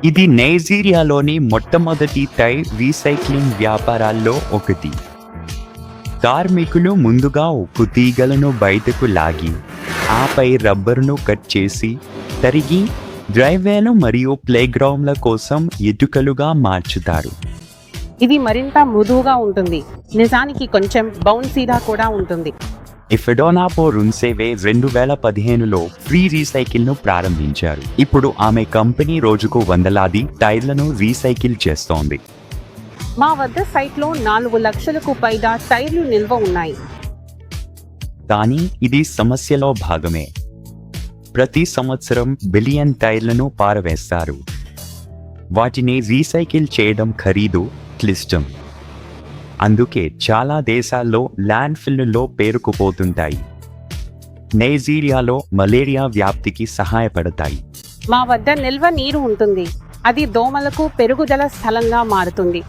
ఇది నైజీరియాలోని మొట్టమొదటి tyre recycling వ్యాపారాల్లో ఒకటి. కార్మికులు ముందుగా ఉక్కు తీగలను బయటకు లాగి, ఆపై రబ్బరును కట్ చేసి, తరిగి డ్రైవేలు మరియు ప్లేగ్రౌండ్ల కోసం ఇటుకలుగా మార్చుతారు. ఇది మరింత మృదువుగా ఉంటుంది, నిజానికి కొంచెం బౌన్సీగా కూడా ఉంటుంది. ఇఫెడోనాపో రున్సేవే 2015లో ఫ్రీ రీసైకిల్ను ప్రారంభించారు. ఇప్పుడు ఆమె కంపెనీ రోజుకు వందలాది టైర్లను రీసైకిల్ చేస్తోంది. మా వద్ద సైట్లో 4 లక్షలకు పైగా టైర్లు నిల్వ ఉన్నాయి. కానీ ఇది సమస్యలో భాగమే. ప్రతి సంవత్సరం బిలియన్ టైర్లను పారవేస్తారు. వాటిని రీసైకిల్ చేయడం ఖరీదు, క్లిష్టం. అందుకే చాలా దేశాల్లో ల్యాండ్ఫిల్లులో పేరుకుపోతుంటాయి. నైజీరియాలో మలేరియా వ్యాప్తికి సహాయపడతాయి. మా వద్ద నిల్వ నీరు ఉంటుంది, అది దోమలకు పెరుగుదల స్థలంగా మారుతుంది.